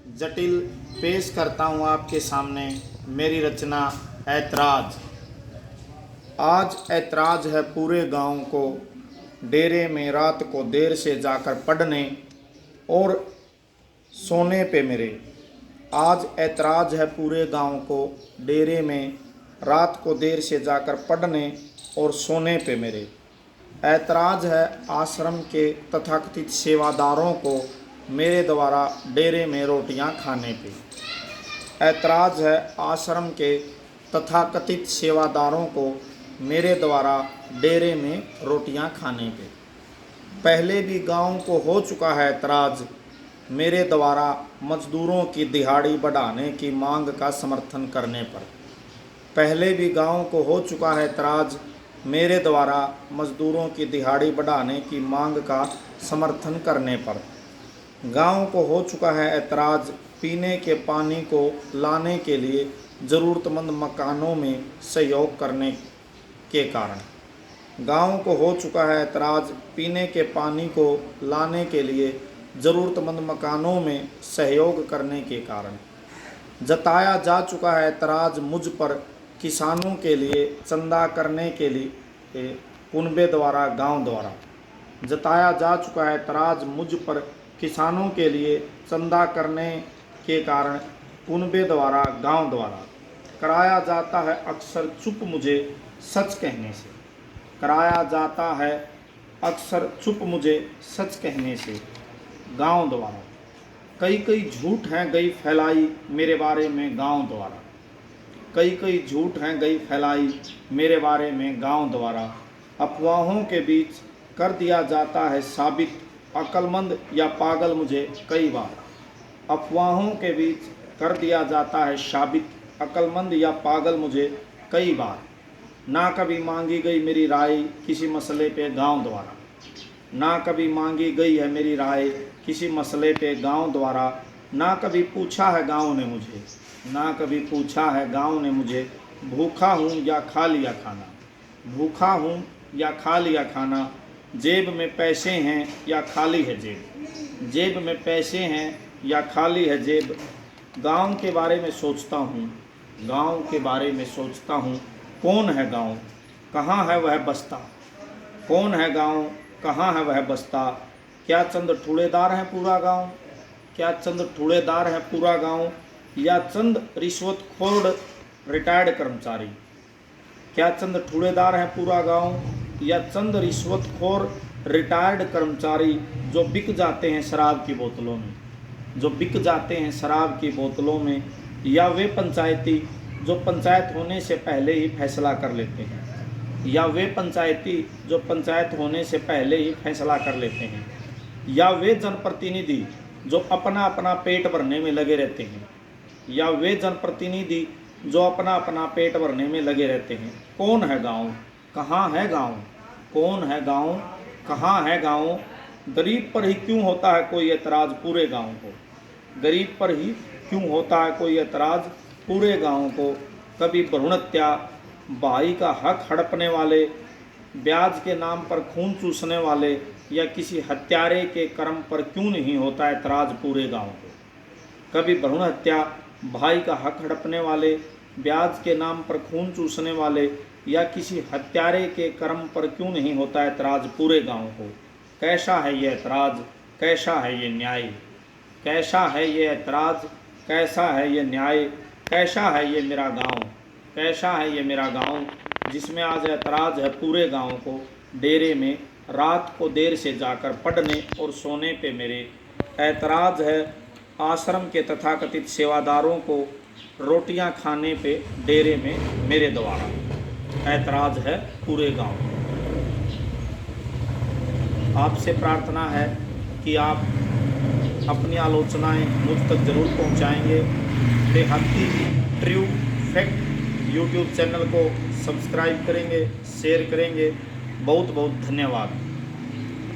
जटिल पेश करता हूँ आपके सामने मेरी रचना ऐतराज। आज ऐतराज है पूरे गांव को, डेरे में रात को देर से जाकर पढ़ने और सोने पे मेरे। आज ऐतराज है पूरे गांव को, डेरे में रात को देर से जाकर पढ़ने और सोने पे मेरे। ऐतराज है आश्रम के तथाकथित सेवादारों को, मेरे द्वारा डेरे में रोटियां खाने पे। ऐतराज है आश्रम के तथाकथित सेवादारों को, मेरे द्वारा डेरे में रोटियां खाने पे। पहले भी गांव को हो चुका है ऐतराज, मेरे द्वारा मजदूरों की दिहाड़ी बढ़ाने की मांग का समर्थन करने पर। पहले भी गांव को हो चुका है ऐतराज, मेरे द्वारा मजदूरों की दिहाड़ी बढ़ाने की मांग का समर्थन करने पर। गांव को हो चुका है ऐतराज, पीने के पानी को लाने के लिए ज़रूरतमंद मकानों में सहयोग करने के कारण। गांव को हो चुका है ऐतराज, पीने के पानी को लाने के लिए ज़रूरतमंद मकानों में सहयोग करने के कारण। जताया जा चुका है ऐतराज मुझ पर, किसानों के लिए चंदा करने के लिए कुनबे द्वारा गांव द्वारा। जताया जा चुका है ऐतराज मुझ पर, किसानों के लिए चंदा करने के कारण कुनबे द्वारा गांव द्वारा। कराया जाता है अक्सर चुप मुझे सच कहने से। कराया जाता है अक्सर चुप मुझे सच कहने से गांव द्वारा। कई कई झूठ हैं गई फैलाई मेरे बारे में गांव द्वारा। कई कई झूठ हैं गई फैलाई मेरे बारे में गांव द्वारा। अफवाहों के बीच कर दिया जाता है साबित, अक्लमंद या पागल मुझे कई बार। अफवाहों के बीच कर दिया जाता है साबित, अक्लमंद या पागल मुझे कई बार। ना कभी मांगी गई मेरी राय किसी मसले पे गांव द्वारा। ना कभी मांगी गई है मेरी राय किसी मसले पे गांव द्वारा। ना कभी पूछा है गांव ने मुझे, ना कभी पूछा है गांव ने मुझे, भूखा हूँ या खा लिया खाना। भूखा हूँ या खा लिया खाना, जेब में पैसे हैं या खाली है जेब। जेब में पैसे हैं या खाली है जेब। गांव के बारे में सोचता हूँ, गांव के बारे में सोचता हूँ, कौन है गांव कहाँ है वह बसता। कौन है गांव कहाँ है वह बसता। क्या चंद ठुड़ेदार है पूरा गांव, क्या चंद ठुड़ेदार है पूरा गांव, या चंद रिश्वतखोर रिटायर्ड कर्मचारी। क्या चंद ठुड़ेदार है पूरा गांव, या चंद रिश्वतखोर रिटायर्ड कर्मचारी जो बिक जाते हैं शराब की बोतलों में। जो बिक जाते हैं शराब की बोतलों में, या वे पंचायती जो पंचायत होने से पहले ही फैसला कर लेते हैं। या वे पंचायती जो पंचायत होने से पहले ही फैसला कर लेते हैं। या वे जनप्रतिनिधि जो अपना अपना पेट भरने में लगे रहते हैं। या वे जनप्रतिनिधि जो अपना अपना पेट भरने में लगे रहते हैं। कौन है गांव कहाँ है गांव, कौन है गांव कहाँ है गांव। गरीब पर ही क्यों होता है कोई ऐतराज़ पूरे गांव को। गरीब पर ही क्यों होता है कोई ऐतराज़ पूरे गांव को। कभी भ्रूण हत्या, भाई का हक हड़पने वाले, ब्याज के नाम पर खून चूसने वाले, या किसी हत्यारे के कर्म पर क्यों नहीं होता ऐतराज़ पूरे गांव को। कभी भ्रूण हत्या, भाई का हक हड़पने वाले, ब्याज के नाम पर खून चूसने वाले, या किसी हत्यारे के कर्म पर क्यों नहीं होता ऐतराज़ पूरे गांव को। कैसा है ये ऐतराज़, कैसा है ये न्याय। कैसा है ये ऐतराज़, कैसा है ये न्याय। कैसा है ये मेरा गांव, कैसा है ये मेरा गांव, जिसमें आज ऐतराज़ है पूरे गांव को, डेरे में रात को देर से जाकर पढ़ने और सोने पे मेरे। ऐतराज़ है आश्रम के तथाकथित सेवादारों को, रोटियां खाने पे डेरे में मेरे द्वारा। ऐतराज़ है पूरे गांव। आपसे प्रार्थना है कि आप अपनी आलोचनाएं मुझ तक जरूर पहुंचाएंगे। देहाती ट्रू फैक्ट यूट्यूब चैनल को सब्सक्राइब करेंगे, शेयर करेंगे। बहुत बहुत धन्यवाद।